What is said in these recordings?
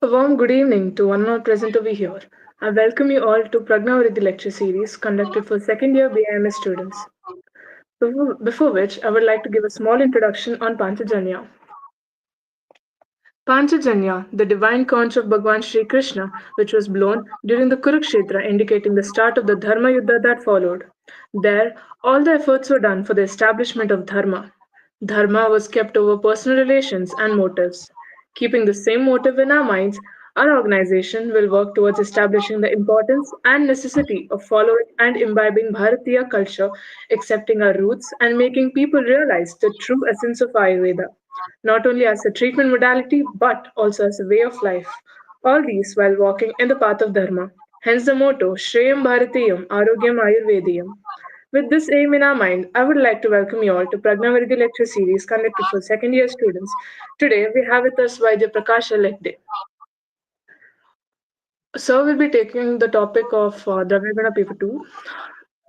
A warm good evening to one and all present over here. I welcome you all to Pragnavaridhi lecture series conducted for second year BIMS students. Before which, I would like to give a small introduction on Panchajanya. Panchajanya, the divine conch of Bhagwan Sri Krishna, which was blown during the Kurukshetra, indicating the start of the Dharma Yuddha that followed. There, all the efforts were done for the establishment of Dharma. Dharma was kept over personal relations and motives. Keeping the same motive in our minds, our organization will work towards establishing the importance and necessity of following and imbibing Bharatiya culture, accepting our roots, and making people realize the true essence of Ayurveda not only as a treatment modality but also as a way of life. All these while walking in the path of Dharma. Hence the motto Shreyam Bharatiyam Arogyam Ayurvediyam. With this aim in our mind, I would like to welcome you all to Pragnavaridhi lecture series conducted for second year students. Today we have with us Vaidya Prakash Hegde. Sir will be taking the topic of Dravya paper 2.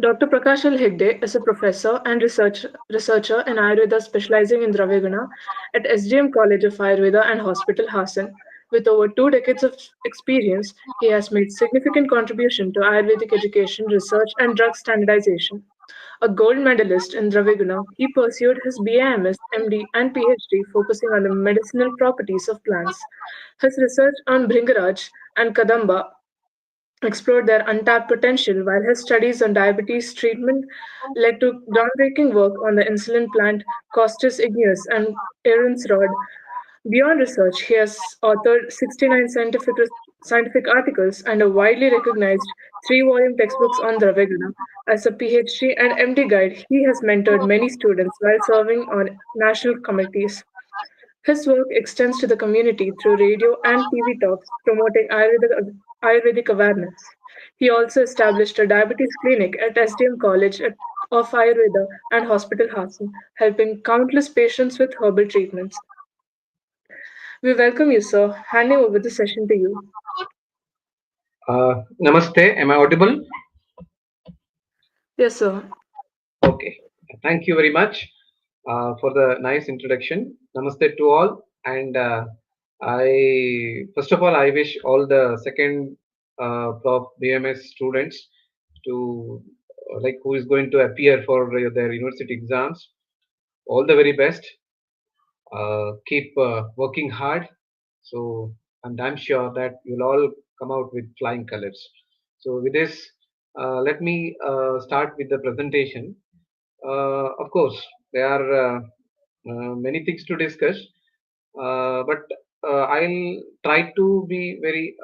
Dr. Prakash Hegde is a professor and researcher in Ayurveda specializing in Dravya at SGM College of Ayurveda and Hospital Hassan. With over 2 decades of experience, he has made significant contribution to Ayurvedic education, research, and drug standardization. A gold medalist in Dravya, he pursued his BAMS, MD, and PhD focusing on the medicinal properties of plants. His research on Bhringaraj and Kadamba explored their untapped potential, while his studies on diabetes treatment led to groundbreaking work on the insulin plant Costus igneus and Aaron's rod. Beyond research, he has authored 69 scientific articles and a widely recognized 3-volume textbooks on Dravya. As a PhD and MD guide, he has mentored many students while serving on national committees. His work extends to the community through radio and TV talks promoting Ayurvedic awareness. He also established a diabetes clinic at SDM College of Ayurveda and Hospital Hassan, helping countless patients with herbal treatments. We welcome you, sir. Handing over the session to you. Namaste. Am I audible? Yes, sir. Okay. Thank you very much for the nice introduction. Namaste to all. And I first of all I wish all the second Prof BMS students to like who is going to appear for their university exams. All the very best. Keep working hard. So, and I'm sure that you'll all come out with flying colors. So, with this, let me start with the presentation. Of course, there are many things to discuss, but I'll try to be very,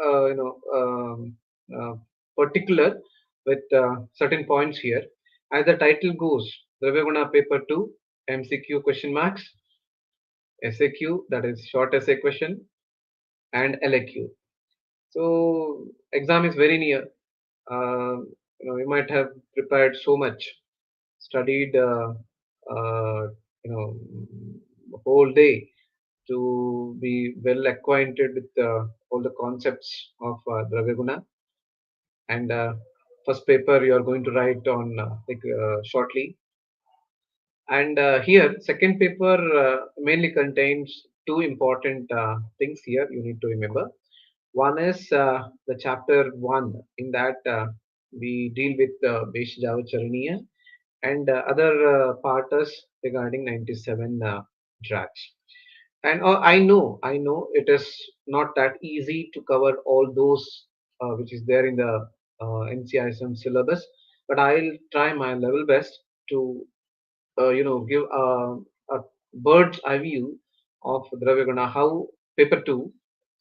particular with certain points here. As the title goes, Dravya Paper 2, MCQ question marks, SAQ, that is short essay question, and LAQ. So exam is very near. You might have prepared so much, studied, you know, whole day to be well acquainted with all the concepts of Dravya. And first paper you are going to write on shortly. And here, second paper mainly contains two important things here you need to remember. One is the chapter 1. In that, we deal with Beshjava Charaniya and other part is regarding 97 drugs. And I know it is not that easy to cover all those which is there in the NCISM syllabus, but I'll try my level best to give a bird's eye view of Dravya how paper 2,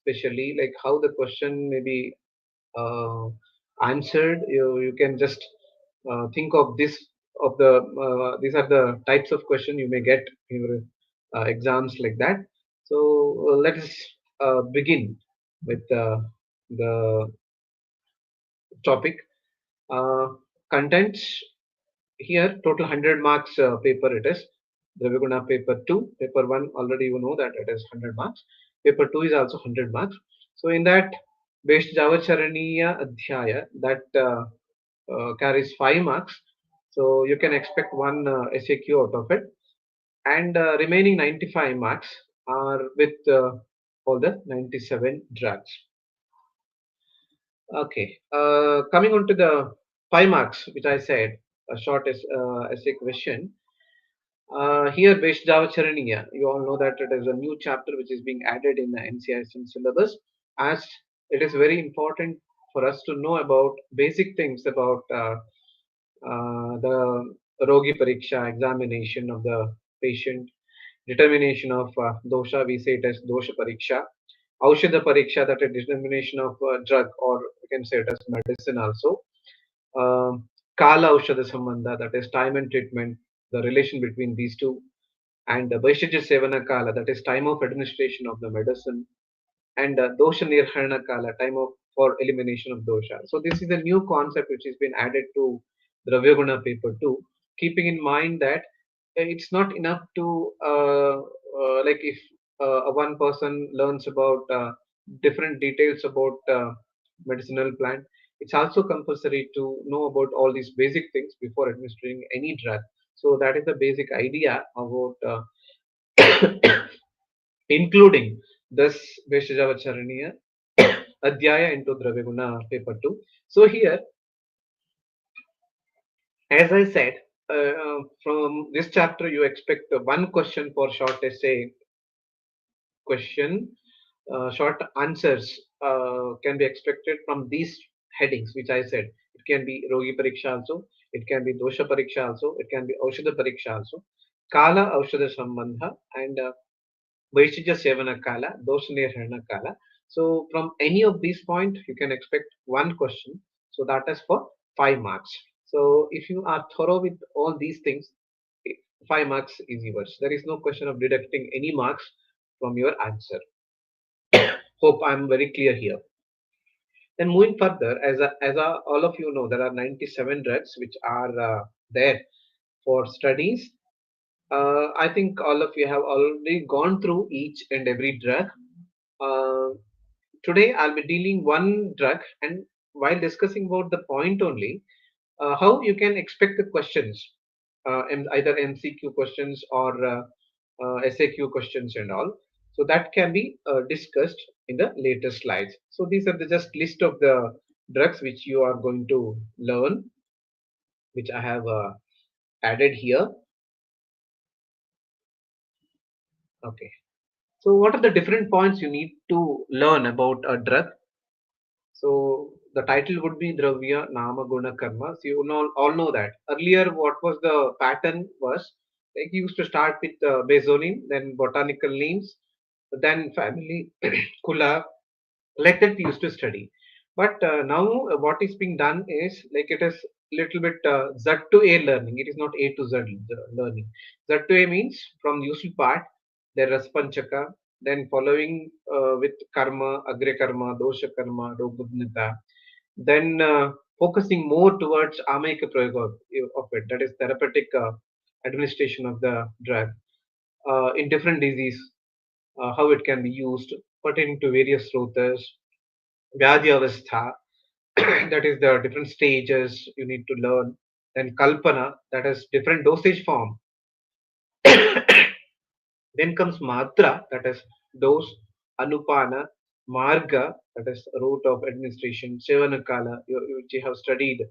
especially like how the question may be uh, answered. You can just think of this of the these are the types of question you may get in your exams like that. So let us begin with the topic. Uh, Contents here total 100 marks paper it is. Dravya paper 2, paper 1 already you know that it is 100 marks. Paper 2 is also 100 marks. So in that based Javacharaniya Adhyaya that carries 5 marks. So you can expect one SAQ out of it. And remaining 95 marks are with all the 97 drugs. Okay, coming on to the 5 marks, which I said, a short essay question. Here, Veshdavacharaniya, you all know that it is a new chapter which is being added in the NCISM syllabus, as it is very important for us to know about basic things about the Rogi Pariksha examination of the patient, determination of dosha, we say it as dosha pariksha, aushadha pariksha, that is determination of drug, or we can say it as medicine also. Kala aushadha sambandha, that is time and treatment, the relation between these two, and Vaishajya Sevana Kala, that is time of administration of the medicine, and dosha nirhana kala, time of for elimination of dosha. So this is a new concept which has been added to Dravya Guna paper 2, keeping in mind that it's not enough to like if one person learns about different details about medicinal plant, it's also compulsory to know about all these basic things before administering any drug. So that is the basic idea about including this Veshajavacharaniya Adhyaya into Dravya paper 2. So here, as I said, from this chapter you expect one question for short essay question. Short answers can be expected from these headings which I said. It can be Rogi Pariksha also, it can be Dosha Pariksha also, it can be Aushadha Pariksha also, Kala Aushadha Sambandha, and Vaishija Sevana Kala, Doshanirhana Kala. So from any of these points, you can expect one question. So that is for 5 marks. So if you are thorough with all these things, 5 marks is yours. There is no question of deducting any marks from your answer. Hope I am very clear here. Then moving further, all of you know, there are 97 drugs which are there for studies. I think all of you have already gone through each and every drug. Uh, Today I'll be dealing one drug, and while discussing about the point only, how you can expect the questions, either MCQ questions or SAQ questions and all. So that can be discussed in the later slides. So these are the just list of the drugs which you are going to learn, which I have added here. Okay. So what are the different points you need to learn about a drug? So the title would be Dravya, Nama, Guna, Karma. So you all know that. Earlier, what was the pattern was like you used to start with Bezonin, then botanical names, then family, Kula, like that we used to study. But now what is being done is like it is little bit Z to A learning. It is not A to Z learning. Z to A means from useful part, there is Panchaka, then following with karma, agre karma, dosha karma, rogudnita, then focusing more towards amayika prayoga of it, that is therapeutic administration of the drug in different disease, how it can be used pertaining to various rotas, vyadhi avastha, that is the different stages you need to learn, then kalpana, that is different dosage form. Then comes Matra, that is dose, Anupana, Marga, that is route of administration, Sevanakala, which you have studied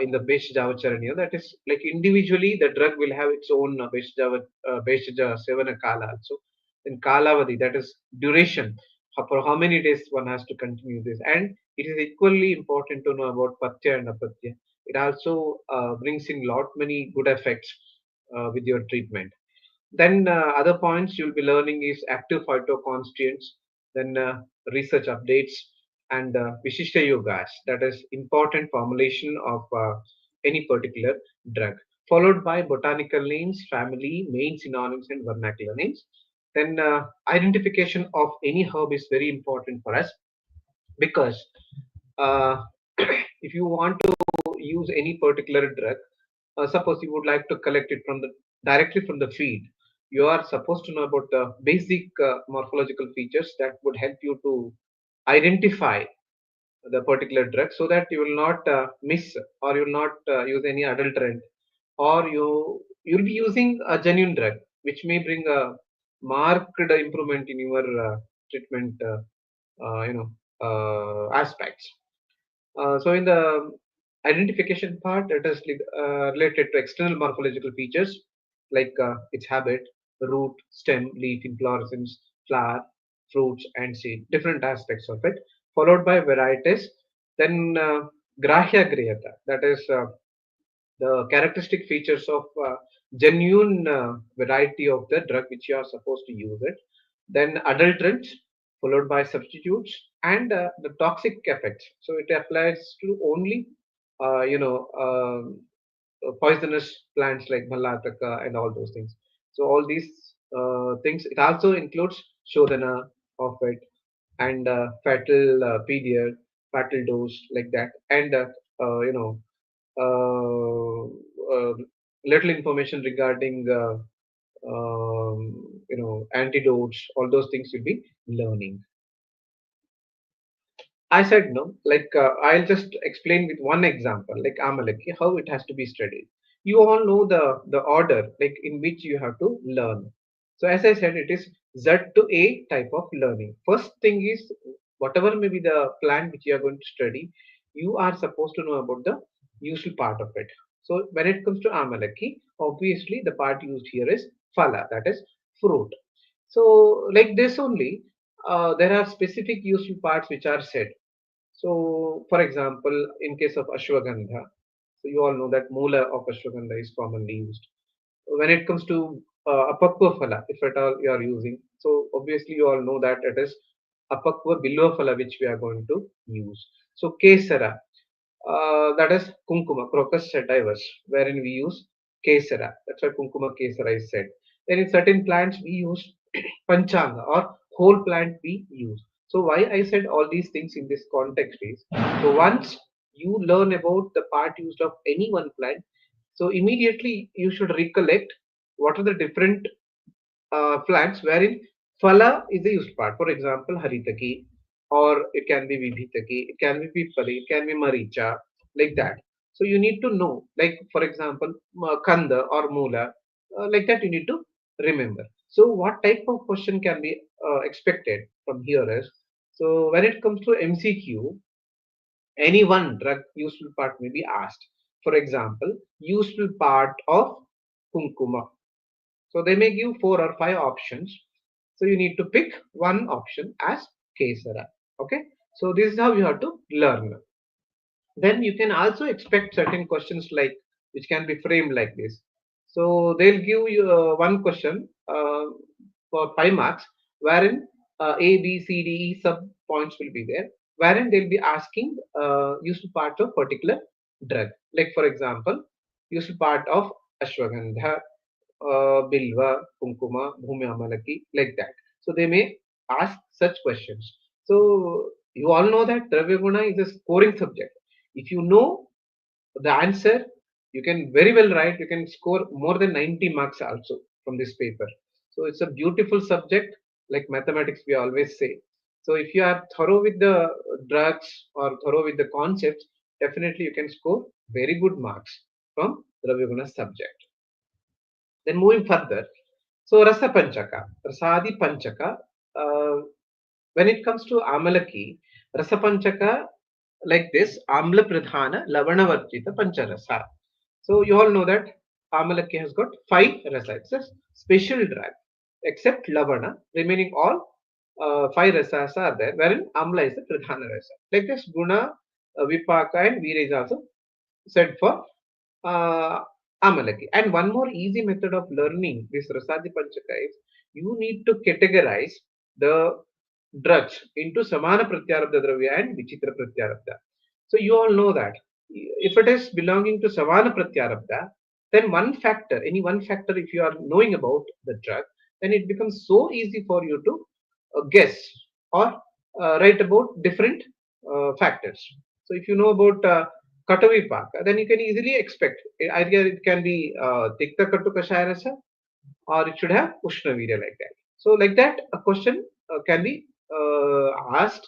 in the Beshjavacharanya. That is like individually the drug will have its own Beshja Sevanakala also. Then Kalavadi, that is duration, for how many days one has to continue this. And it is equally important to know about Patya and Apatya. It also brings in lot many good effects with your treatment. Then other points you'll be learning is active phytoconstituents, then research updates, and Vishishta Yogas, that is important formulation of any particular drug, followed by botanical names, family, main synonyms, and vernacular names. Then identification of any herb is very important for us because uh, if you want to use any particular drug, suppose you would like to collect it from the directly from the feed, you are supposed to know about the basic morphological features that would help you to identify the particular drug, so that you will not miss, or you will not use any adulterant, or you'll be using a genuine drug which may bring a marked improvement in your treatment aspects. So in the identification part, it is related to external morphological features like its habit, root, stem, leaf, inflorescence, flower, fruits, and seed. Different aspects of it, followed by varieties. Then grahya griyata, that is the characteristic features of genuine variety of the drug which you are supposed to use it. Then adulterants, followed by substitutes, and the toxic effects. So it applies to only poisonous plants like malataka and all those things. So all these things. It also includes shodhana of it, and fatal period, fatal dose, like that, and uh, you know uh, uh, little information regarding antidotes. All those things will be learning. I said no. Like I'll just explain with one example, like Amalaki, how it has to be studied. You all know the order, like in which you have to learn. So as I said, it is Z to A type of learning. First thing is whatever may be the plan which you are going to study, you are supposed to know about the useful part of it. So when it comes to Amalaki, obviously the part used here is phala, that is fruit. So like this only, there are specific useful parts which are said. So, for example, in case of ashwagandha, so you all know that moola of ashwagandha is commonly used. When it comes to apakwa phala, if at all you are using, so obviously you all know that it is apakwa bilwa phala which we are going to use. So, kesara, that is kunkuma, crocus sativus, wherein we use kesara. That's why kunkuma kesara is said. Then in certain plants we use panchanga or whole plant we use. So why I said all these things in this context is, so once you learn about the part used of any one plant, so immediately you should recollect what are the different plants wherein phala is the used part. For example, haritaki, or it can be vidhitaki, it can be pipali, it can be maricha, like that. So you need to know, like for example, kanda or mula, like that you need to remember. So what type of question can be expected from here is, so when it comes to MCQ, any one drug useful part may be asked. For example, useful part of kunkuma. So they may give 4 or 5 options. So you need to pick one option as Kesara. Okay. So this is how you have to learn. Then you can also expect certain questions like, which can be framed like this. So they'll give you one question for 5 marks, wherein A, B, C, D, E sub points will be there, wherein they'll be asking useful part of particular drug. Like for example, useful part of ashwagandha, bilva, kunkuma, bhumi amalaki, like that. So they may ask such questions. So you all know that Dravya Guna is a scoring subject. If you know the answer, you can very well write, you can score more than 90 marks also from this paper. So it's a beautiful subject, like mathematics, we always say. So if you are thorough with the drugs or thorough with the concepts, definitely you can score very good marks from Dravya Guna subject. Then moving further, so Rasa Panchaka, Rasadi Panchaka, uh, when it comes to Amalaki, Rasa Panchaka, like this, Amla Pradhana, Lavana Varjita Pancharasa. So you all know that Amalaki has got 5 rasa. It's a special drug, except Lavana, remaining all 5 rasas are there, wherein Amla is the Pradhana rasa. Like this, Guna, Vipaka, and Veera is also said for uh, Amalaki. And one more easy method of learning this Rasadi Panchaka is, you need to categorize the drugs into Samana Pratyarabdha Dravya and Vichitra Pratyarabdha. So you all know that if it is belonging to Samana Pratyarabdha, then one factor, any one factor, if you are knowing about the drug, then it becomes so easy for you to guess or write about different factors. So if you know about Katavipaka, then you can easily expect either it can be Tikta Kattu Kashayarasa or it should have Ushnavirya, like that. So like that, a question can be asked.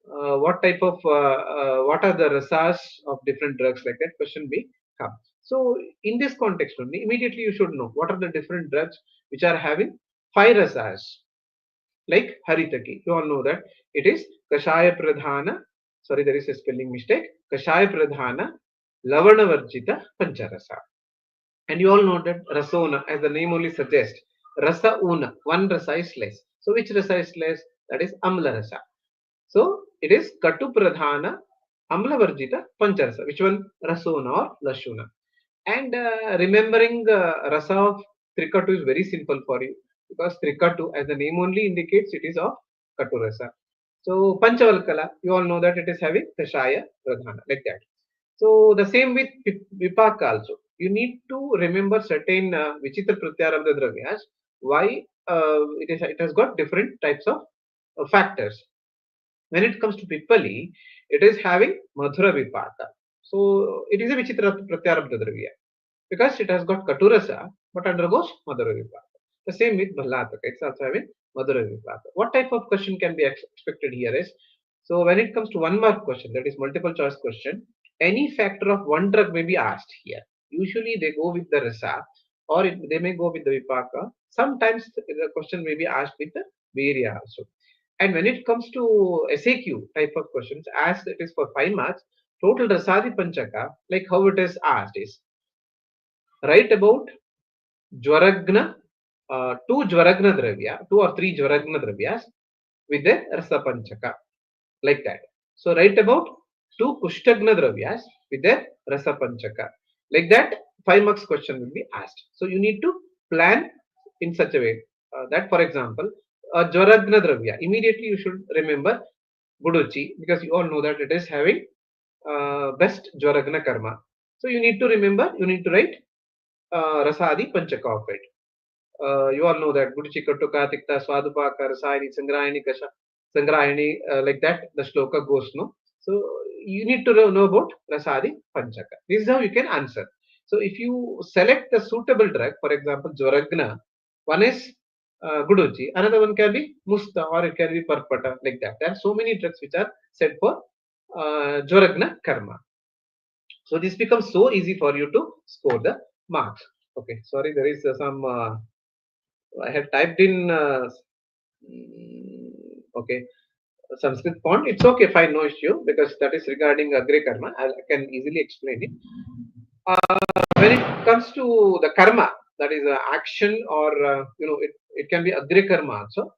What are the rasas of different drugs, like that question may come. So in this context only, immediately you should know what are the different drugs which are having 5 rasas, like Haritaki. You all know that it is Kashaya Pradhana. Sorry, there is a spelling mistake. Kashaya Pradhana Lavana Varjita Pancharasa. And you all know that Rasona, as the name only suggests, Rasa Una, one rasa is less. So which rasa is less? That is Amla Rasa. So it is Katu Pradhana Amla Varjita Pancharasa. Which one? Rasona or Lashuna. And remembering rasa of Trikatu is very simple for you because Trikatu, as the name only indicates, it is of Katu rasa. So Panchavalkala, you all know that it is having Kashaya Pradhana, like that. So the same with Vipaka also. You need to remember certain Vichitra Pratyarabdha Dravyas. Why it has got different types of factors. When it comes to Pippali, it is having Madhura Vipaka. So it is a Vichitra Pratyarabdha Dravya because it has got Katurasa but undergoes Madhura Vipaka. The same with Bhallataka, it's also having Madhura Vipaka. What type of question can be expected here is, so when it comes to one mark question, that is multiple choice question, any factor of one drug may be asked here. Usually they go with the Rasa or they may go with the Vipaka. Sometimes the question may be asked with the Virya also. And when it comes to SAQ type of questions, as it is for 5 marks, total Rasadi Panchaka, like how it is asked is, write about Jwaragna, two or three Jwaragna Dravyas with the Rasa Panchaka, like that. So write about two Kushtagna Dravyas with the Rasa Panchaka. Like that, 5 marks question will be asked. So you need to plan in such a way that, for example, Jwaragna Dravya, immediately you should remember Guduchi because you all know that it is having best Jwaragna Karma. So you need to remember, you need to write Rasadi Panchaka of it. You all know that Guduchi Katuka Tikta Swadupaka Rasayani Sangrayani Kasha Sangrayani, like that the shloka goes, no? So you need to know about Rasadi Panchaka. This is how you can answer. So if you select the suitable drug, for example, Jwaragna, one is Guduchi, another one can be Musta or it can be Parpata, like that. There are so many drugs which are set for Jwaragna Karma. So this becomes so easy for you to score the marks. Okay, sorry, there is some. I have typed in. Okay, Sanskrit font. It's okay, fine, no issue because that is regarding Agre Karma. I can easily explain it. When it comes to the karma, that is action or it can be Agre Karma also.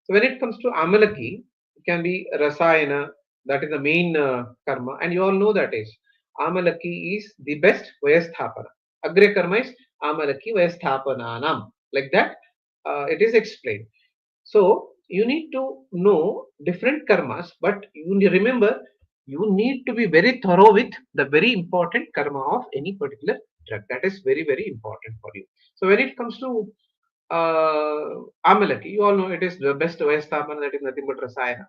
So when it comes to Amalaki, it can be Rasayana. That is the main karma, and you all know that is Amalaki is the best Vayasthapana. Agre Karma is Amalaki Vayasthapananam. Like that, it is explained. So you need to know different karmas, but you remember you need to be very thorough with the very important karma of any particular drug. That is very, very important for you. So when it comes to Amalaki, you all know it is the best Vayastapana, that is nothing but Rasayana.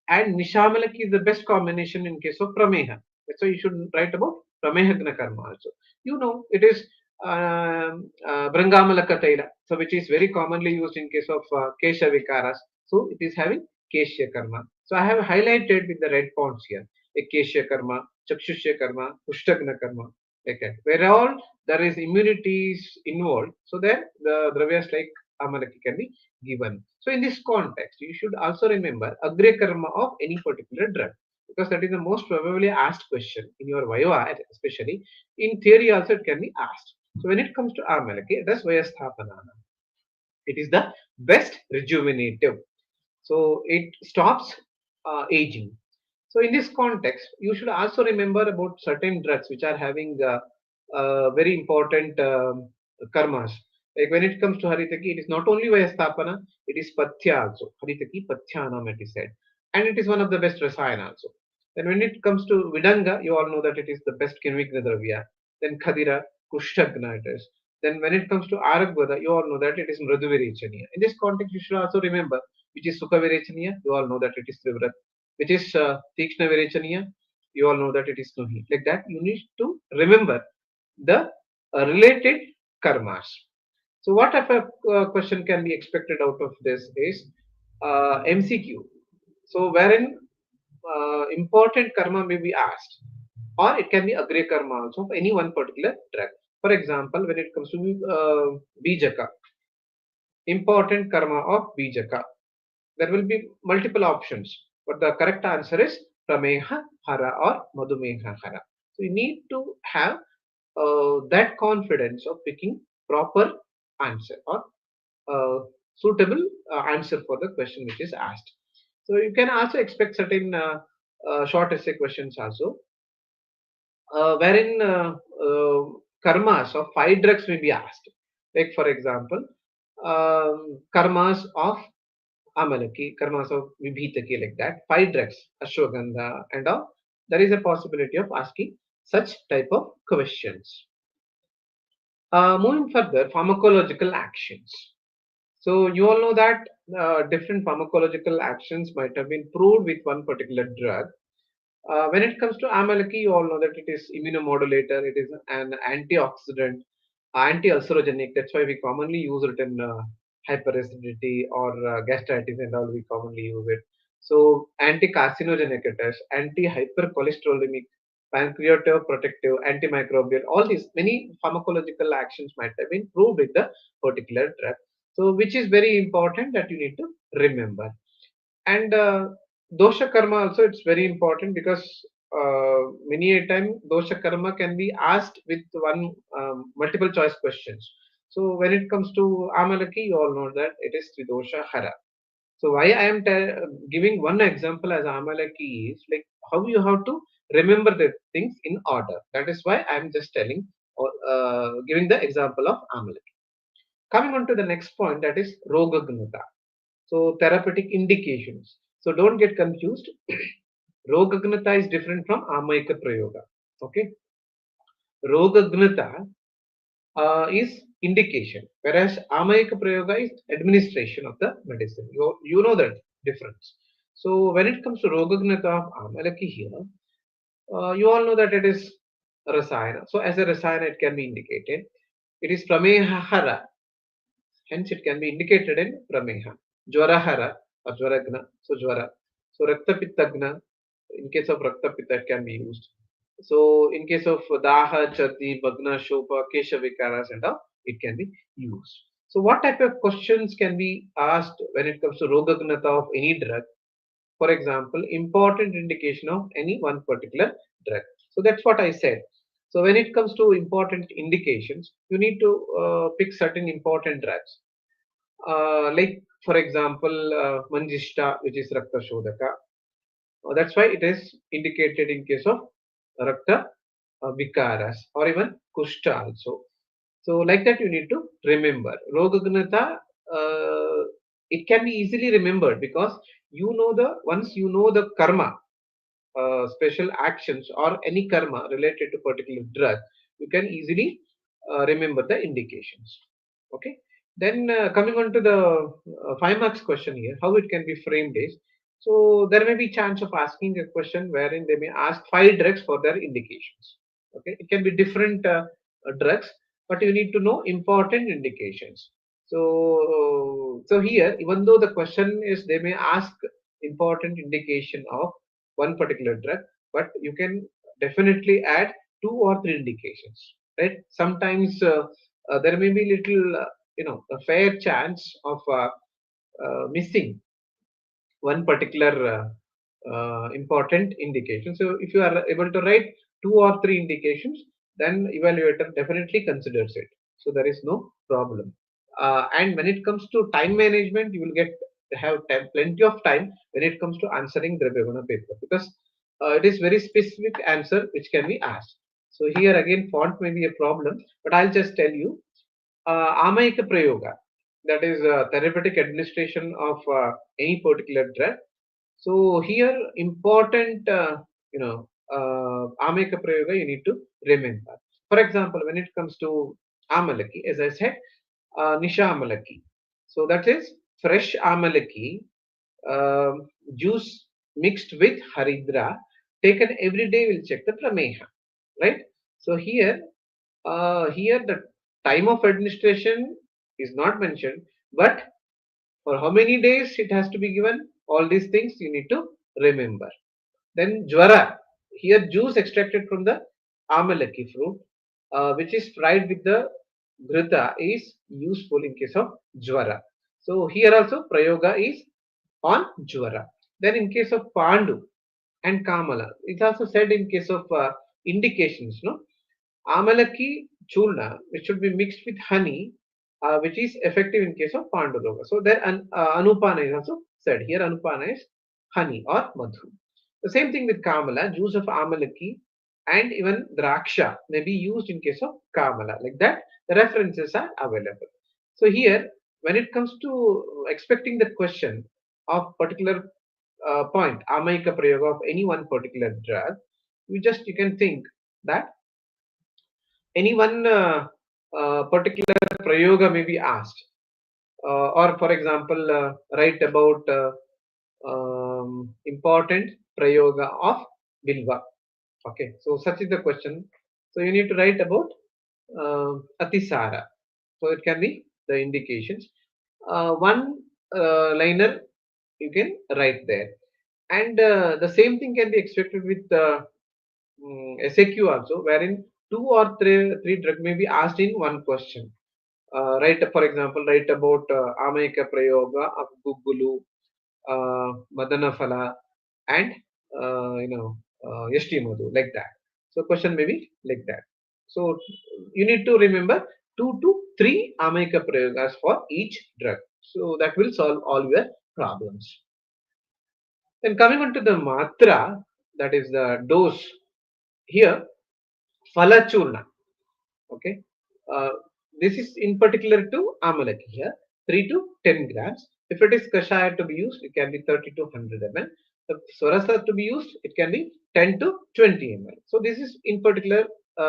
And Nishamalaki is the best combination in case of Prameha. That's why you should write about Pramehagna Karma also. You know, it is Brangamalaka Taila, so which is very commonly used in case of Kesha Vikaras. So it is having Keshya Karma. So I have highlighted with the red fonts here. A Keshya Karma, Chakshushya Karma, Kushtagna Karma, like that. Where all there is immunities involved, so then the dravyas like Amalaki can be given. So in this context, you should also remember Agre Karma of any particular drug because that is the most probably asked question in your Viva, especially in theory also it can be asked. So when it comes to Amalaki, it is Vayasthapanana. It is the best rejuvenative. So it stops aging. So in this context, you should also remember about certain drugs which are having very important karmas. Like when it comes to Haritaki, it is not only Vayasthapana, it is Pathya also. Haritaki Pathyana, it is said. And it is one of the best Rasayana also. Then when it comes to Vidanga, you all know that it is the best Kinvigna Dravya. Then Khadira, Kushtagna it is. Then when it comes to Aragvada, you all know that it is Mriduvirechaniya. In this context, you should also remember which is Sukha Virechaniya, you all know that it is Trivrat. Which is Tikshna Virechaniya, you all know that it is Nuhi. Like that, you need to remember the related karmas. So what type of question can be expected out of this is MCQ. So wherein important karma may be asked, or it can be Agre karma also of any one particular drug. For example, when it comes to Bijaka, important karma of Bijaka. there will be multiple options, but the correct answer is Prameha Hara or Madhumeha Hara. So you need to have that confidence of picking proper answer or suitable answer for the question which is asked. So you can also expect certain short essay questions also, wherein karmas of 5 drugs may be asked. Like for example, karmas of Amalaki, karmas of Vibhitaki, like that, 5 drugs, Ashwagandha and all. There is a possibility of asking such type of questions. Moving further, pharmacological actions. So you all know that different pharmacological actions might have been proved with one particular drug. When it comes to Amalaki, you all know that it is immunomodulator, it is an antioxidant, anti-ulcerogenic. That's why we commonly use it in hyperacidity or gastritis and all. We commonly use it. So anti-carcinogenic it is, anti-hypercholesterolemic, pancreatoprotective, antimicrobial. All these many pharmacological actions might have been proved with the particular drug. So which is very important that you need to remember. And dosha karma also, it's very important because many a time dosha karma can be asked with one multiple choice questions. So when it comes to Amalaki, you all know that it is Tridosha Hara. So why I am giving one example as Amalaki is like how you have to remember the things in order. That is why I am just telling or giving the example of Amalaki. Coming on to the next point, that is Rogagnata. So therapeutic indications. So don't get confused. Rogagnata is different from Amayika Prayoga. Okay. Rogagnata is indication, whereas Amayika Prayoga is administration of the medicine. You know that difference. So when it comes to Rogagnata of Amalaki here, you all know that it is Rasayana. So as a Rasayana, it can be indicated. It is Pramehahara. Hence, it can be indicated in Prameha. Jwarahara or Jwaragna. So, Jwara. So, Raktapittagna. In case of Raktapitta, it can be used. So, in case of Daha, Chati, Bhagna, Shopa, Kesha Vikaras, and all, it can be used. So, what type of questions can be asked when it comes to Rogagnata of any drug? For example, important indication of any one particular drug. So, that's what I said. So, when it comes to important indications, you need to pick certain important drugs. Like for example, Manjishta, which is Rakta Shodhaka. That's why it is indicated in case of Rakta Vikaras or even Kushta also. So like that you need to remember. Rogagnata, it can be easily remembered because once you know the karma, special actions or any karma related to particular drug, you can easily remember the indications. Okay. Then coming on to the 5 marks question here, how it can be framed is, so there may be chance of asking a question wherein they may ask 5 drugs for their indications. Okay, it can be different drugs, but you need to know important indications. So here, even though the question is, they may ask important indication of one particular drug, but you can definitely add 2 or 3 indications, right? Sometimes there may be little, a fair chance of missing one particular important indication. So if you are able to write 2 or 3 indications, then evaluator definitely considers it. So there is no problem. And when it comes to time management, you will have plenty of time when it comes to answering Dravya paper because it is very specific answer which can be asked. So here again, font may be a problem, but I'll just tell you Amayika Prayoga, that is therapeutic administration of any particular drug. So here, important, Amayika Prayoga you need to remember. For example, when it comes to Amalaki, as I said, Nisha Amalaki. So that is fresh Amalaki juice mixed with Haridra taken every day will check the Prameha, right? So here the time of administration is not mentioned, but for how many days it has to be given, all these things you need to remember. Then Jwara, here juice extracted from the Amalaki fruit, which is fried with the Ghrita is useful in case of Jwara. So here also Prayoga is on Jwara. Then in case of Pandu and Kamala, it's also said in case of indications, no? Amalaki churna, which should be mixed with honey, which is effective in case of Panduroga. So there Anupana is also said. Here Anupana is honey or madhu. The same thing with Kamala, juice of Amalaki and even Draksha may be used in case of Kamala. Like that, the references are available. So here, when it comes to expecting the question of particular point, Amaika Prayoga of any one particular drug, you can think that any one particular prayoga may be asked, or for example, write about important prayoga of bilva. Okay, so such is the question. So you need to write about atisara. So it can be the indications. One liner you can write there, and the same thing can be expected with SAQ also, wherein two or three drug may be asked in one question. Write, for example, write about Amayaka Prayoga of Gugulu, Madanafala, and Yashti Madhu, like that. So question may be like that. So you need to remember 2 to 3 Amayaka Prayogas for each drug. So that will solve all your problems. Then coming on to the Matra, that is the dose. Here, Falachurna. Okay, uh, this is in particular to amalaki here, 3 to 10 grams. If it is kashaya to be used, it can be 30 to 100 ml. If swarasa to be used, it can be 10 to 20 ml. So this is in particular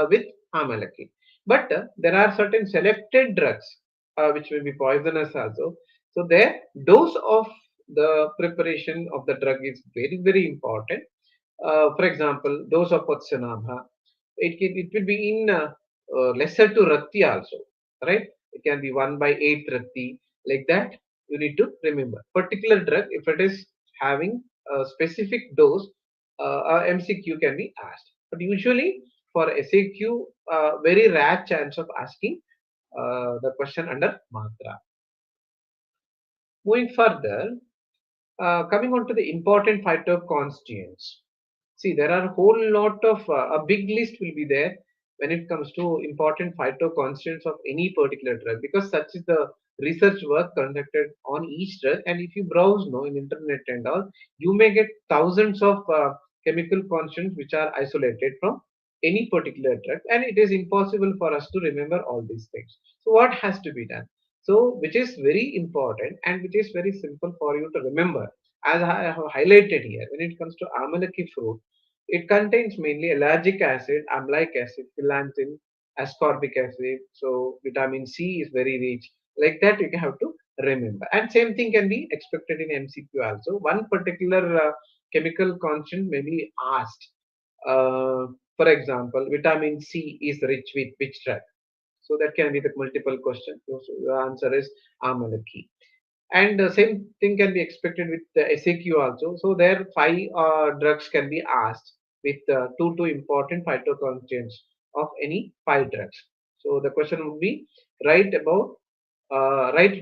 with amalaki. But there are certain selected drugs which may be poisonous also. So their dose of the preparation of the drug is very very important. For example, dose of Patsanabha, it will be in lesser to Rati also, right? It can be 1 by 8 Rati, like that. You need to remember. Particular drug, if it is having a specific dose, MCQ can be asked. But usually for SAQ, very rare chance of asking the question under Matra. Moving further, coming on to the important phytoconstituents. See, there are a whole lot of a big list will be there when it comes to important phytoconstituents of any particular drug, because such is the research work conducted on each drug. And if you browse no in internet and all, you may get thousands of chemical constituents which are isolated from any particular drug, and it is impossible for us to remember all these things. So what has to be done? So which is very important and which is very simple for you to remember, as I have highlighted here, when it comes to amalaki fruit, it contains mainly allergic acid, amleic acid, philanthine, ascorbic acid. So vitamin C is very rich. Like that, you have to remember. And same thing can be expected in MCQ also. One particular chemical constant may be asked. For example, vitamin C is rich with which drug? So that can be the multiple question. So the answer is amalaki. And the same thing can be expected with the SAQ also. So there 5 drugs can be asked with 2 important phytoconstituents of any 5 drugs. So the question would be write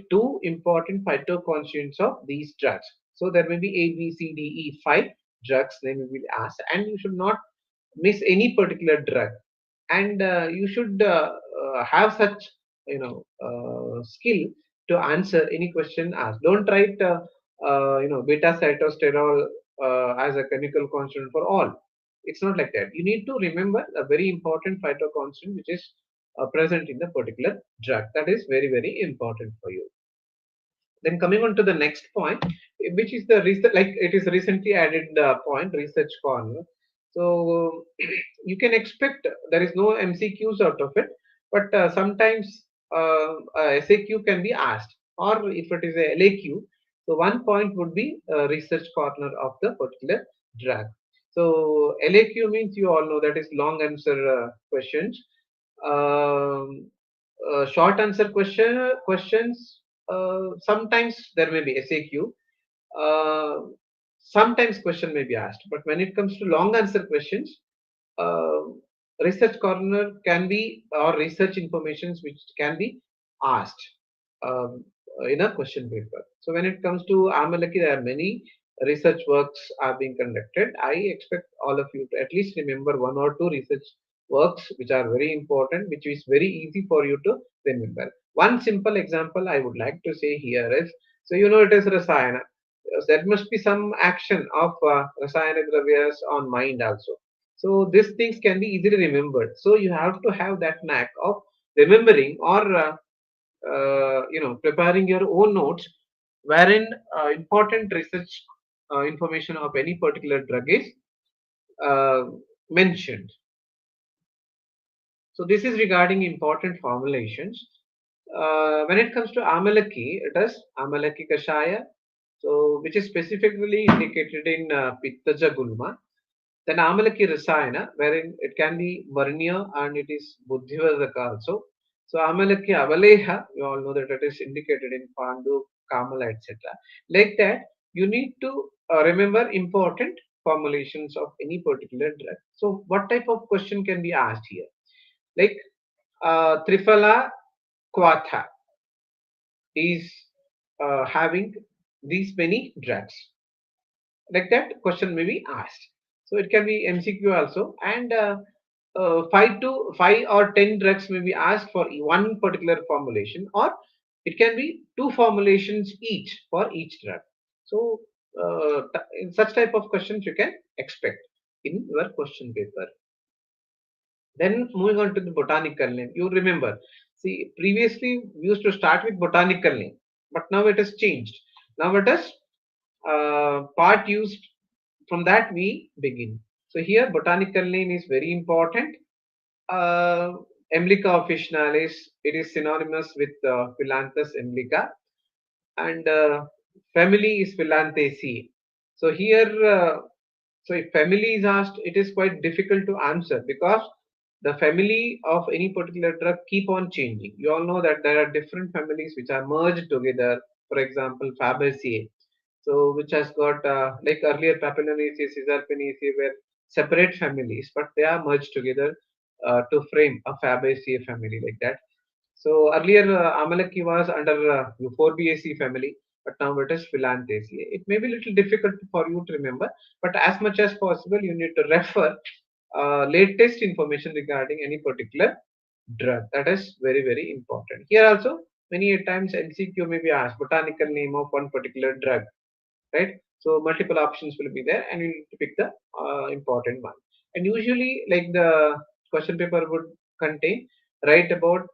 2 important phytoconstituents of these drugs. So there may be A, B, C, D, E, 5 drugs. They may be asked, and you should not miss any particular drug, and you should have such skill to answer any question asked. Don't write beta cytosterol as a chemical constant for all. It's not like that. You need to remember a very important phytoconstant which is present in the particular drug. That is very very important for you. Then coming on to the next point, which is the research, like it is recently added point, research corner. So you can expect there is no MCQs out of it, but sometimes SAQ can be asked, or if it is a LAQ, so one point would be research corner of the particular drug. So LAQ means you all know that is long answer questions. Um, Short answer questions, sometimes there may be SAQ. Uh, Sometimes question may be asked, but when it comes to long answer questions, uh, research corner can be, or research informations which can be asked. in a question paper. So when it comes to Amalaki, there are many research works are being conducted. I expect all of you to at least remember one or two research works which are very important, which is very easy for you to remember. One simple example I would like to say here is, so you know it is Rasayana. There must be some action of Rasayana Dravyas on mind also. So these things can be easily remembered. So you have to have that knack of remembering or preparing your own notes wherein important research information of any particular drug is uh, mentioned. So this is regarding important formulations. When it comes to Amalaki, it is Amalaki Kashaya, so which is specifically indicated in Pittaja Gulma. Then Amalaki Rasayana, wherein it can be Varnya and it is Buddhivardhaka also. So Amalaki Avaleha, you all know that it is indicated in Pandu, Kamala, etc. Like that, you need to remember important formulations of any particular drug. So what type of question can be asked here? Like Triphala Quatha is having these many drugs. Like that question may be asked. So it can be MCQ also, and 5 or 10 drugs may be asked for one particular formulation, or it can be two formulations each for each drug. So in such type of questions you can expect in your question paper. Then moving on to the botanical name, you remember, see previously we used to start with botanical name, but now it has changed. Now it is part used, from that we begin. So here botanical name is very important. Uh, Emblica officinalis, it is synonymous with Phyllanthus emblica, and family is Phyllanthacea. So here, so if family is asked, it is quite difficult to answer because the family of any particular drug keep on changing. You all know that there are different families which are merged together. For example, Fabaceae, so which has got like earlier Papillonaceae, Caesarpenaceae were separate families, but they are merged together to frame a Fabaceae family like that. So earlier Amalaki was under Euphorbiaceae family, but now it is Phyllanthacea. It may be a little difficult for you to remember, but as much as possible you need to refer latest information regarding any particular drug. That is very very important. Here also many a times MCQ may be asked botanical name of one particular drug, right? So multiple options will be there, and you need to pick the important one. And usually, like the question paper would contain, write about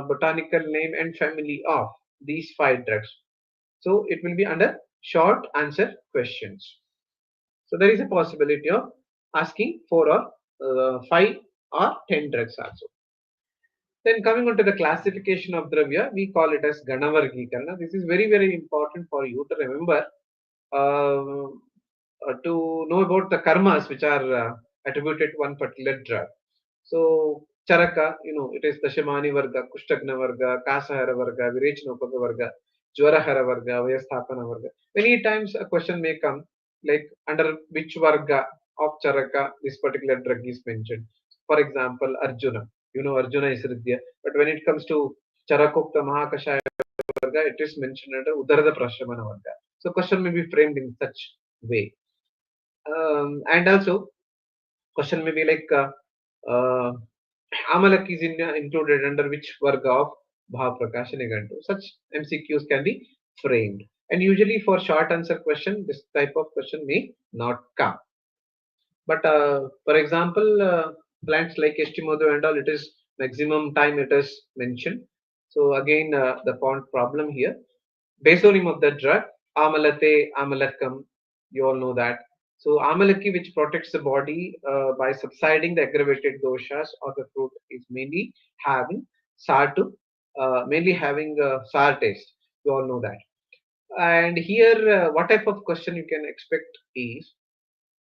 botanical name and family of these 5 drugs. So it will be under short answer questions. So there is a possibility of asking 4 or 5 or 10 drugs also. Then coming on to the classification of Dravya, we call it as Ganavargikarana. This is very, very important for you to remember uh, to know about the karmas which are attributed to one particular drug. So Charaka, it is Dashamani Varga, Kushtagna Varga, Kasahara Varga, Virechanopaga Varga, Jwarahara Varga, Vyasthapana Varga. Many times a question may come like under which Varga of Charaka this particular drug is mentioned. For example, Arjuna. Arjuna is Ridhya. But when it comes to Charakokta Mahakashaya Varga, it is mentioned under Udarada Prashamana Varga. So question may be framed in such way. And also question may be like uh, Amalak is included under which varga of Bhav Prakash Nigantu. Such MCQs can be framed. And usually for short answer question, this type of question may not come. But for example, plants like Estimodo and all, it is maximum time it is mentioned. So again, the problem here. Basonym of the drug, Amalate, Amalakam, you all know that. So Amalaki, which protects the body by subsiding the aggravated doshas of the fruit, is mainly having mainly having sour taste. You all know that. And here, what type of question you can expect is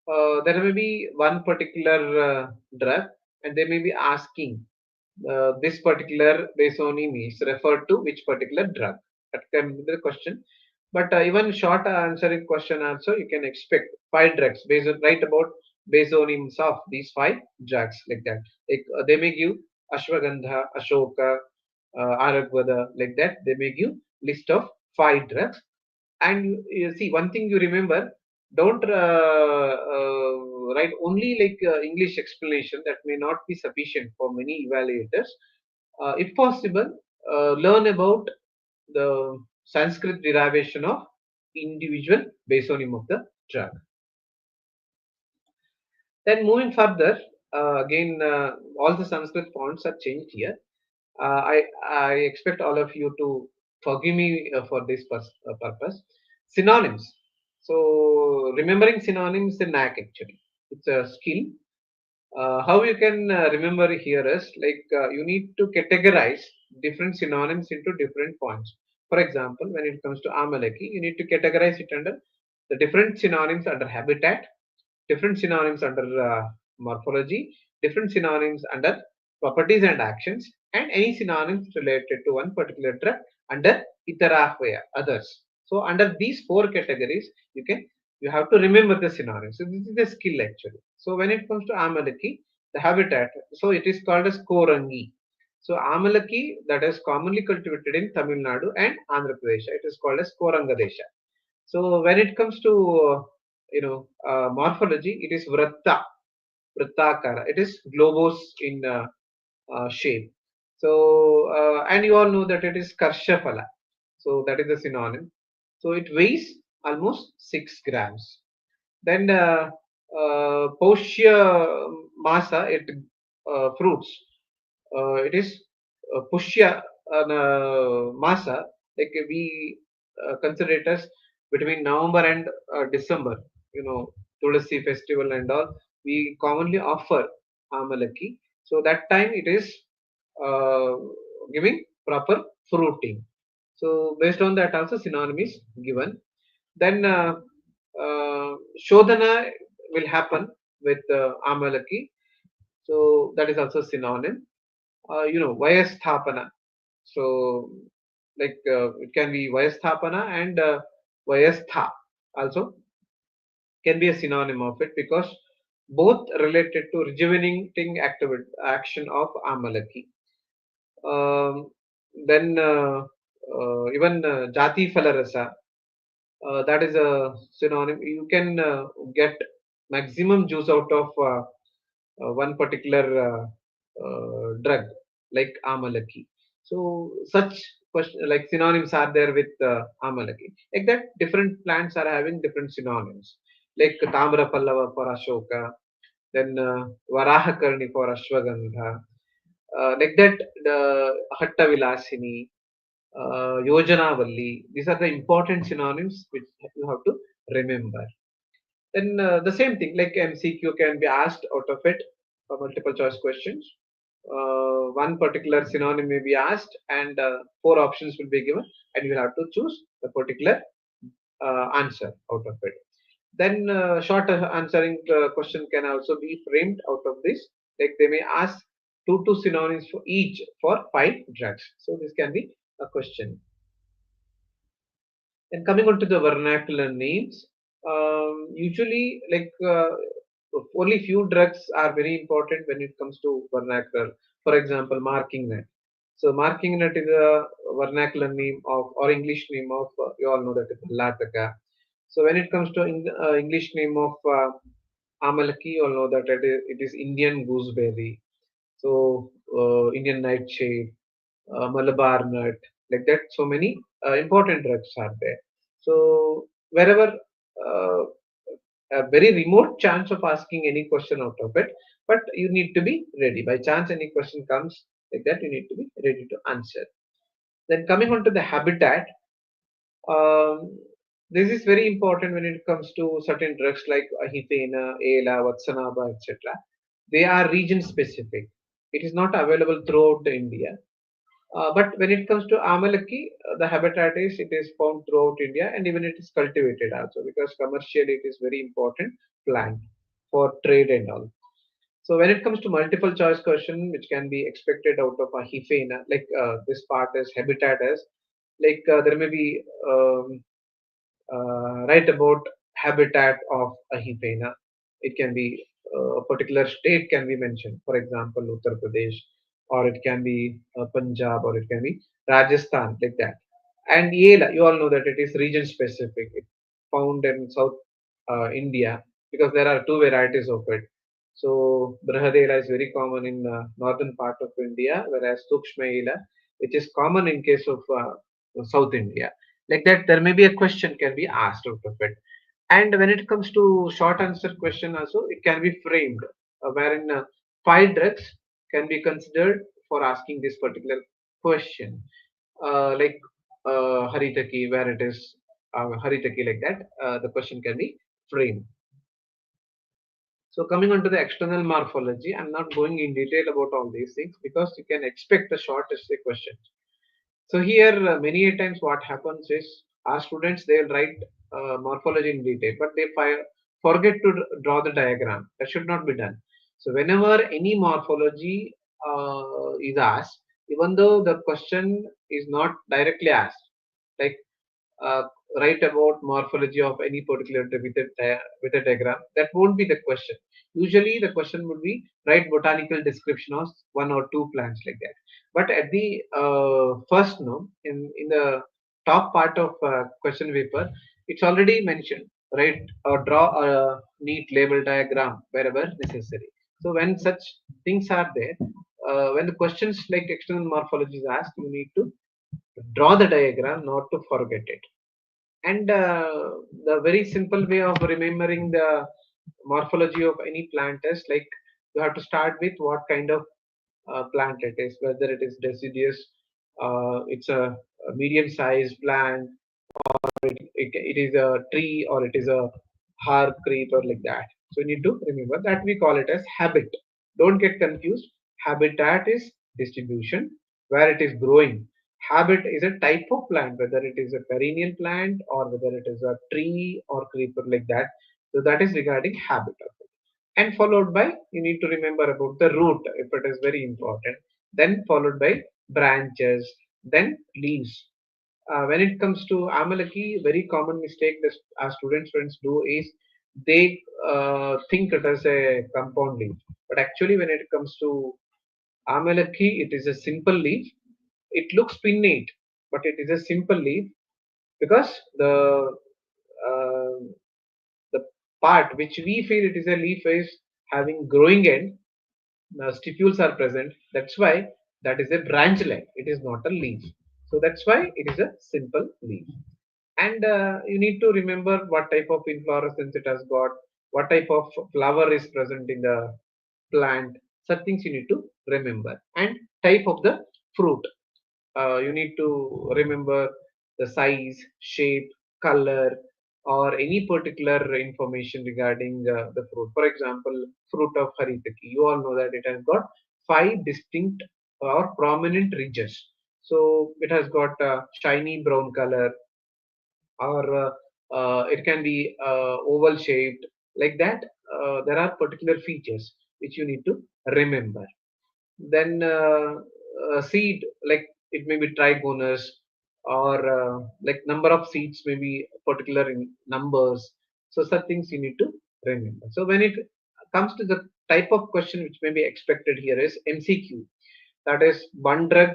there may be one particular drug, and they may be asking this particular basonym is referred to which particular drug. That can be the question. But even short answering question also, you can expect 5 drugs based on, write about basonyms of these 5 drugs like that. Like they may give Ashwagandha, Ashoka, Aragvada like that. They may give list of 5 drugs. And you see, one thing you remember, don't write only like English explanation. That may not be sufficient for many evaluators. If possible, learn about the Sanskrit derivation of individual basonym of the drug. Then moving further, again, all the Sanskrit fonts are changed here. I expect all of you to forgive me for this purpose. Synonyms. So remembering synonyms is a knack actually. It's a skill. How you can remember here is like you need to categorize different synonyms into different points. For example, when it comes to Amalaki, you need to categorize it under the different synonyms under habitat, different synonyms under morphology, different synonyms under properties and actions, and any synonyms related to one particular drug under itarahvaya, others. So under these 4 categories, you have to remember the synonyms. So this is the skill actually. So when it comes to Amalaki, the habitat, so it is called as Korangi. So Amalaki that is commonly cultivated in Tamil Nadu and Andhra Pradesh. It is called as Korangadesha. So when it comes to morphology, it is Vrittakara. It is globose in shape. So and you all know that it is Karshaphala. So that is the synonym. So it weighs almost 6 grams. Then Poshya masa, it fruits. It is Pushya masa. Like we consider it as between November and December. Tulasi festival and all. We commonly offer Amalaki. So that time it is uh, giving proper fruiting. So based on that also synonym is given. Then Shodhana will happen with Amalaki. So that is also synonym. Vayasthapana. So like it can be Vayasthapana and Vayastha also can be a synonym of it because both related to rejuvenating action of Amalaki. Um, then even Jati Phalarasa, that is a synonym. You can get maximum juice out of one particular drug like Amalaki. So such question like synonyms are there with Amalaki. Like that, different plants are having different synonyms. Like Tamra Pallava for Ashoka, then Varahakarni for Ashwagandha. Like that, the Hatta Vilasini, Yojanavalli. These are the important synonyms which you have to remember. Then the same thing like MCQ can be asked out of it for multiple choice questions. One particular synonym may be asked, and 4 options will be given, and you will have to choose the particular answer out of it. Then short answering question can also be framed out of this. Like they may ask two synonyms for each for 5 drugs. So this can be a question. And coming on to the vernacular names, usually like only few drugs are very important when it comes to vernacular. For example, marking net. So marking net is a vernacular name of or English name of you all know that it's Lataka. So when it comes to English name of Amalaki, you all know that it is Indian gooseberry. So Indian nightshade, Malabar nut, like that. So many important drugs are there. So wherever a very remote chance of asking any question out of it, but you need to be ready. By chance any question comes like that, you need to be ready to answer. Then coming on to the habitat, um, this is very important when it comes to certain drugs like ahifena, ela, vatsanaba, etc. They are region specific. It is not available throughout India. But when it comes to Amalaki, the habitat it is found throughout India and even it is cultivated also because commercially it is very important plant for trade and all. So when it comes to multiple choice question, which can be expected out of a Hifena, like this part is habitat as, like there may be write about habitat of a Hifena. It can be a particular state can be mentioned, for example, Uttar Pradesh, or it can be Punjab, or it can be Rajasthan, like that. And Yela, you all know that it is region specific. It found in South India because there are two varieties of it. So Brahadela is very common in northern part of India, whereas Sukshma Ela, which is common in case of South India. Like that, there may be a question can be asked out of it. And when it comes to short answer question also, it can be framed, wherein five drugs can be considered for asking this particular question. Like Haritaki, where it is Haritaki like that, the question can be framed. So coming on to the external morphology, I'm not going in detail about all these things because you can expect a short essay question. So here, many a times what happens is our students they'll write morphology in detail, but they forget to draw the diagram. That should not be done. So whenever any morphology is asked, even though the question is not directly asked, like uh, write about morphology of any particular tree with a diagram, that won't be the question. Usually, the question would be write botanical description of one or two plants like that. But at the first no, in the top part of question paper, it's already mentioned. Write or draw a neat label diagram wherever necessary. So when such things are there, when the questions like external morphology is asked, you need to draw the diagram, not to forget it. And the very simple way of remembering the morphology of any plant is like you have to start with what kind of plant it is, whether it is deciduous, it's a medium sized plant, it is a tree or it is a harp creeper like that. So you need to remember that we call it as habit. Don't get confused. Habitat is distribution where it is growing. Habit is a type of plant, whether it is a perennial plant or whether it is a tree or creeper like that. So that is regarding habit of it. And followed by you need to remember about the root if it is very important. Then followed by branches, then leaves. When it comes to Amalaki, very common mistake that our students friends do is they think it as a compound leaf. But actually, when it comes to Amalaki, it is a simple leaf. It looks pinnate, but it is a simple leaf because uh, the part which we feel it is a leaf is having growing end. Stipules are present. That's why that is a branch line. It is not a leaf. So that's why it is a simple leaf. And you need to remember what type of inflorescence it has got, what type of flower is present in the plant. Such things you need to remember. And type of the fruit. You need to remember the size, shape, color, or any particular information regarding the fruit. For example, fruit of haritaki. You all know that it has got five distinct or prominent ridges. So it has got shiny brown color, or it can be oval shaped like that. There are particular features which you need to remember. Then seed, like it may be trigonous, or like number of seeds may be particular in numbers. So such things you need to remember. So when it comes to the type of question which may be expected here is MCQ, that is one drug,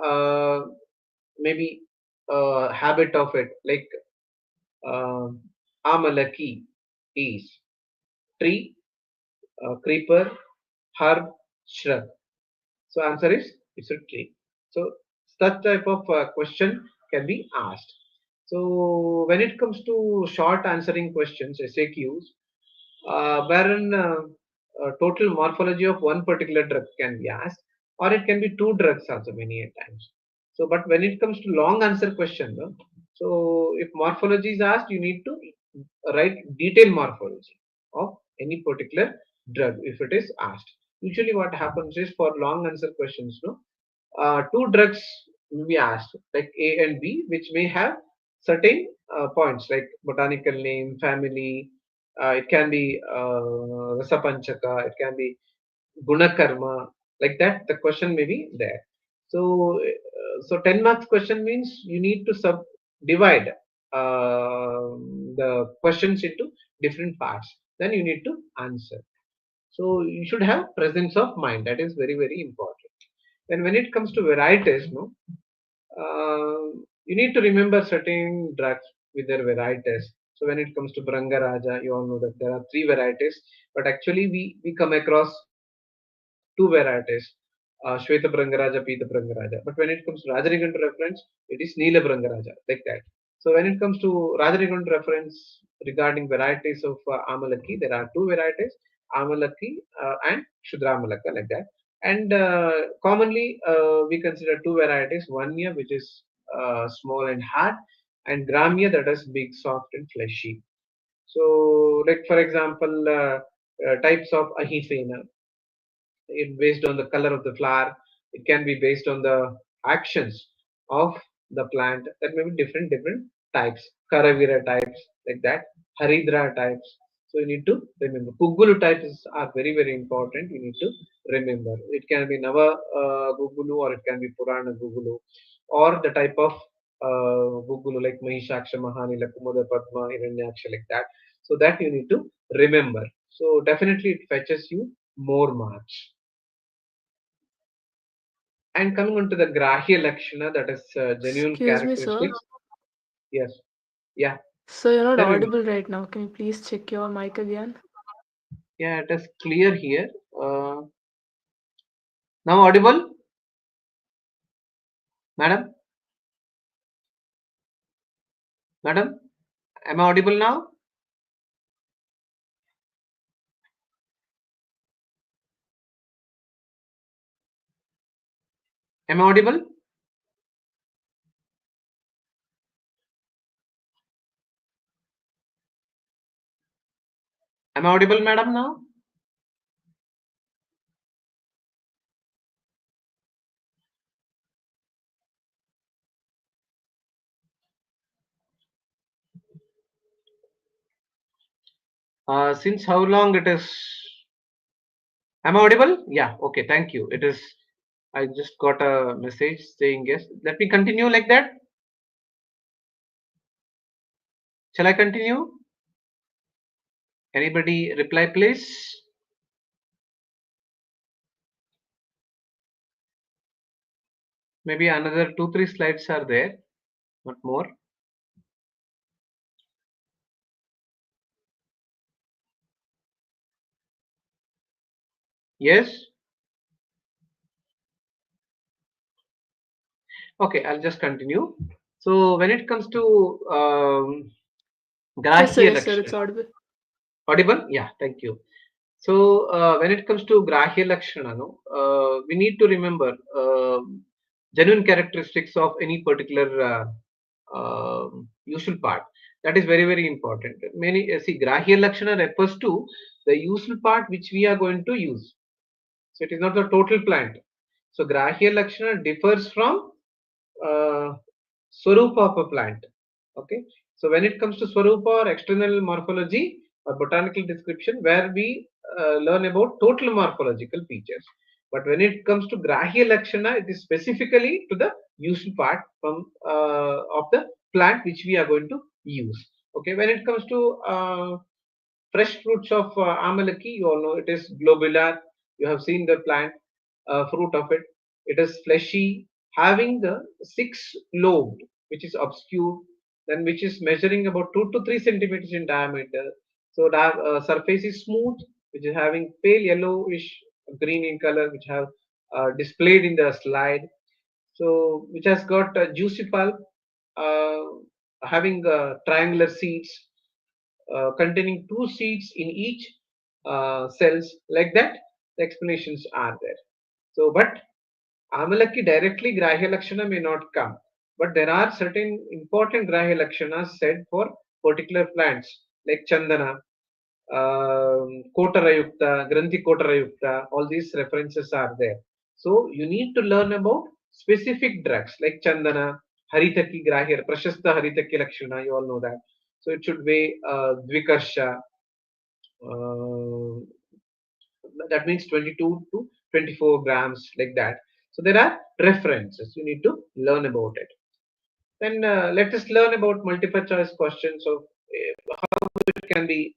uh, maybe habit of it, like uh, Amalaki is tree, creeper, herb, shrub. So answer is it's a tree. So such type of question can be asked. So when it comes to short answering questions, SAQs, wherein total morphology of one particular drug can be asked, or it can be two drugs also many a times. So, but when it comes to long answer question, no, so if morphology is asked, you need to write detailed morphology of any particular drug if it is asked. Usually, what happens is for long answer questions, no, two drugs will be asked, like A and B, which may have certain points like botanical name, family. It can be Rasapanchaka, it can be Gunakarma, like that. The question may be there. So, so 10 marks question means you need to divide the questions into different parts. Then you need to answer. So you should have presence of mind. That is very very important. And when it comes to varieties, no, you need to remember certain drugs with their varieties. So when it comes to Brangaraja, you all know that there are three varieties, but actually we come across two varieties, Shweta Brangaraja, Pita Brangaraja. But when it comes to Rajaniganda reference, it is Neela Brangaraja, like that. So when it comes to Rajaniganda reference regarding varieties of Amalaki, there are two varieties, Amalaki and Shudramalaka, like that. And commonly we consider two varieties, Vanya, which is small and hard, and Gramya, that is big, soft and fleshy. So, like for example, types of Ahifena, it based on the color of the flower. It can be based on the actions of the plant. That may be different types, Karavira types, like that, Haridra types. So you need to remember Gugulu types are very important. You need to remember it can be Nava Gugulu, or it can be Purana Gugulu, or the type of Gugulu like Mahishaksha, Mahanila, Kumada, Padma, Hiranyaksha, like that. So that you need to remember. So definitely it fetches you more marks. And coming on to the Grahya Lakshana, that is genuine Excuse me, sir. characteristics. Yes. Yeah. So you're not Tell me. audible right now. Can you please check your mic again? Yeah, it is clear here. Now audible, madam? Madam? Am I audible now? Am I audible? Am I audible, madam, now? Since how long it is? Am I audible? Yeah, okay, thank you. It is, I just got a message saying yes. Let me continue like that. Shall I continue? Anybody reply, please? Maybe another two, three slides are there, not more. Yes? Okay, I'll just continue. So when it comes to Grahya Yes, sir. Lakshana, It's audible. audible? Yeah, thank you. So when it comes to Grahya Lakshana, no, we need to remember genuine characteristics of any particular usual part. That is very important. Many see Grahya Lakshana refers to the usual part which we are going to use. So it is not the total plant. So Grahya Lakshana differs from uh, Swarupa of a plant. Okay. So when it comes to Swarupa or external morphology or botanical description, where we learn about total morphological features. But when it comes to Grahya Lakshana, it is specifically to the useful part from of the plant which we are going to use. Okay. When it comes to fresh fruits of Amalaki, you all know it is globular. You have seen the plant fruit of it. It is fleshy, having the six lobed, which is obscure, then which is measuring about 2 to 3 centimeters in diameter. So the surface is smooth, which is having pale yellowish green in color, which have displayed in the slide. So which has got a juicy pulp, uh, having triangular seeds containing two seeds in each cells, like that the explanations are there. So but Amalaki directly Grahya Lakshana may not come, but there are certain important Grahya Lakshanas said for particular plants like Chandana, Kotarayukta, Granthi Kotarayukta. All these references are there. So you need to learn about specific drugs like Chandana, Haritaki Grahya, Prashasta Haritaki Lakshana, you all know that. So it should be Dvikarsha, uh, that means 22 to 24 grams, like that. So there are references. You need to learn about it. Then let us learn about multiple choice questions of it can be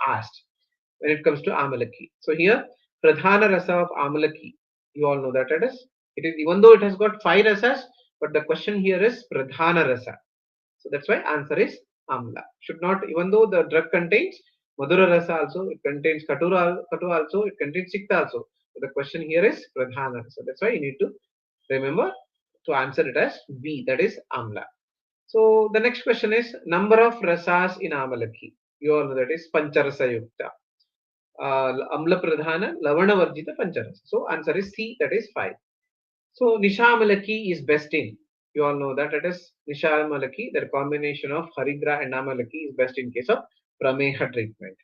asked when it comes to Amalaki. So here, Pradhana Rasa of Amalaki, you all know that it is even though it has got five rasas, but the question here is pradhana rasa. So that's why answer is amla. Should not, even though the drug contains madura rasa also, it contains katu also, it contains sikta also. But the question here is pradhana rasa. That's why you need to remember to answer it as B, that is amla. So the next question is number of rasas in amalaki. You all know that is pancharasa yukta. Amla pradhana lavana varjita pancharasa. So answer is C, that is 5. So Nishamalaki is best in. You all know that it is Nishamalaki, the combination of Haridra and Amalaki is best in case of Prameha treatment.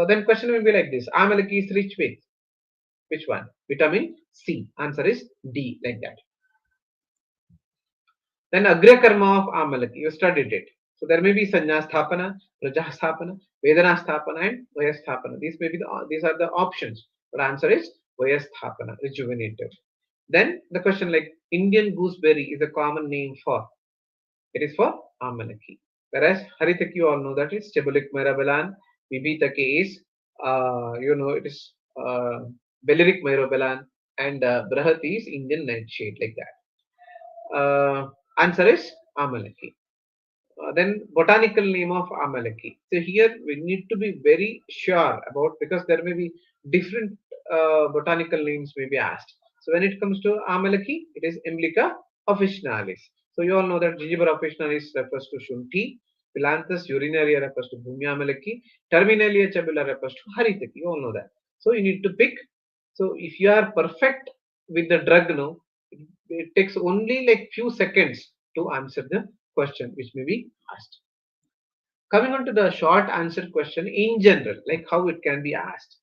Then question will be like this. Amalaki is rich with which one? Vitamin C. Answer is D, like that. Then Agra Karma of Amalaki, you studied it. So there may be Sanya Sthapana, Praja Sthapana, Vedana Sthapana, and Vaya Sthapana. These are the options. But answer is Vaya Sthapana, rejuvenative. Then the question like Indian gooseberry is a common name for. It is for Amalaki. Whereas Haritaki, you all know that is Chebulic myrobalan. Bibitake is, it is Belleric myrobalan. And Brahati is Indian nightshade, like that. Answer is Amalaki. Then botanical name of Amalaki. So here we need to be very sure about, because there may be different botanical names may be asked. So when it comes to Amalaki, it is Emblica officinalis. So you all know that Gingiber officinalis refers to Shunti, Philanthus urinaria refers to Bhumya Amalaki, Terminalia chabula refers to Haritaki. You all know that. So you need to pick. So if you are perfect with the drug now, it takes only like few seconds to answer the question which may be asked. Coming on to the short answer question in general, like how it can be asked.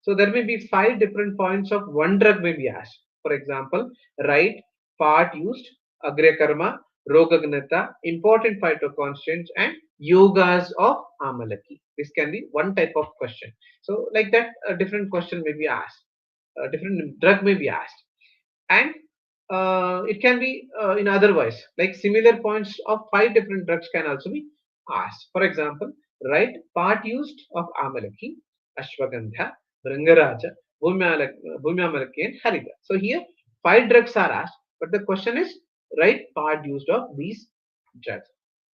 So there may be 5 different points of one drug may be asked. For example, right, part used, agre karma, rogagnata, important phytoconstituents, and yogas of amalaki. This can be one type of question. So like that, a different question may be asked. A different drug may be asked. And it can be in otherwise, like similar points of 5 different drugs can also be asked. For example, write part used of amalaki, ashwagandha, Rangaraja, Bhumyamalaki, and Harida. So here 5 drugs are asked, but the question is write part used of these drugs.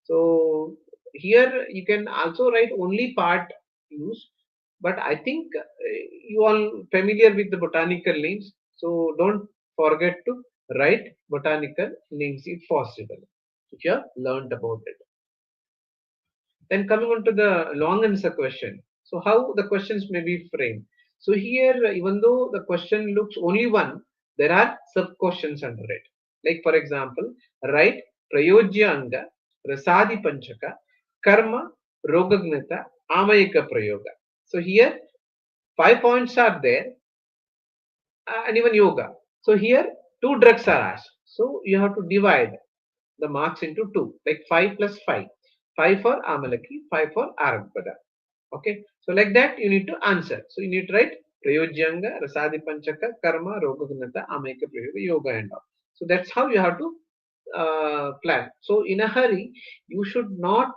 So here you can also write only part used, but I think you all familiar with the botanical names, so don't forget to write botanical names if possible, if you have learned about it. Then coming on to the long answer question. So how the questions may be framed. So here, even though the question looks only one, there are sub questions under it. Like for example, write Prayojya Anga, Rasadi Panchaka, Karma, Rogagnata, Amayika Prayoga. So here 5 points are there, and even yoga. So here 2 drugs are asked. So you have to divide the marks into 2, like 5 plus 5. 5 for Amalaki, 5 for Arabhada. Okay. So like that you need to answer. So you need to write Prayojyanga, Rasadi Panchaka, Karma, Rogagunata, Amayaka Prayoga, Yoga and all. So that's how you have to plan. So in a hurry, you should not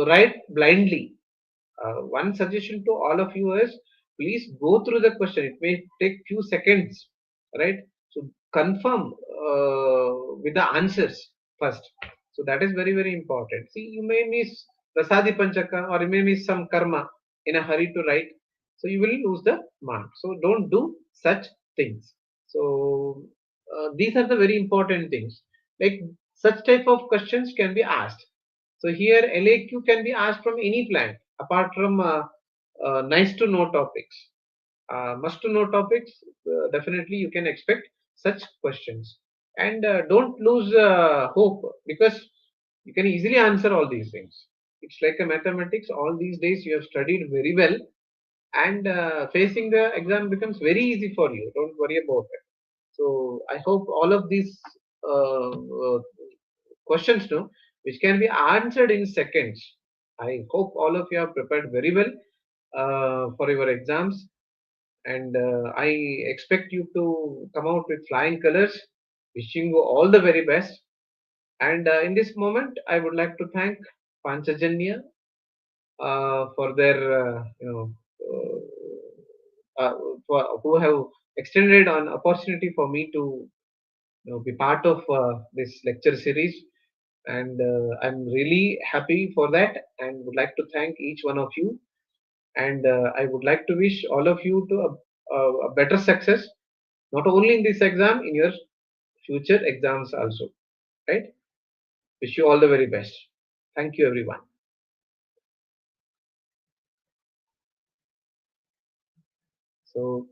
write blindly. One suggestion to all of you is please go through the question. It may take few seconds, right? So confirm with the answers first. So that is very very important. See, you may miss Rasadi Panchaka or you may miss some karma in a hurry to write. So you will lose the mark. So don't do such things. So these are the very important things. Like such type of questions can be asked. So here LAQ can be asked from any plant apart from nice to know topics. Must to know topics, definitely you can expect such questions. And don't lose hope, because you can easily answer all these things. It's like a mathematics. All these days you have studied very well, and facing the exam becomes very easy for you. Don't worry about it. So I hope all of these questions now, which can be answered in seconds. I hope all of you are prepared very well for your exams, and I expect you to come out with flying colors. Wishing you all the very best. And in this moment, I would like to thank Panchajanya for their, uh, for, who have extended an opportunity for me to be part of this lecture series, and I'm really happy for that, and would like to thank each one of you. And I would like to wish all of you to a better success, not only in this exam, in your future exams also. Right? Wish you all the very best. Thank you, everyone. So,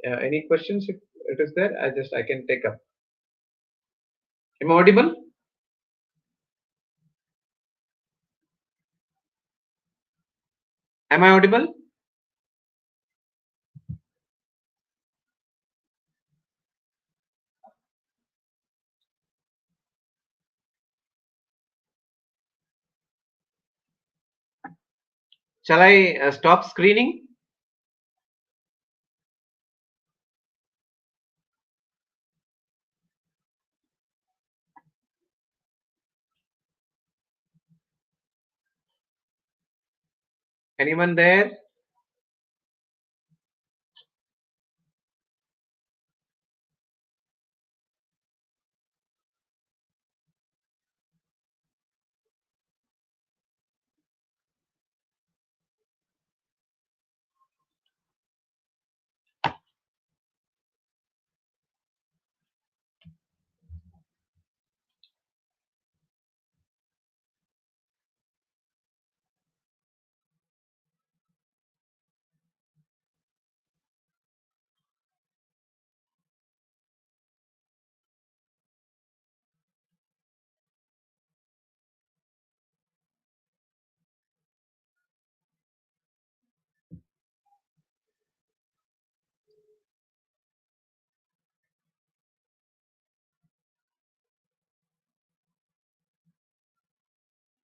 any questions? If it is there, I can take up. Am I audible? Am I audible? Shall I stop screening? Anyone there?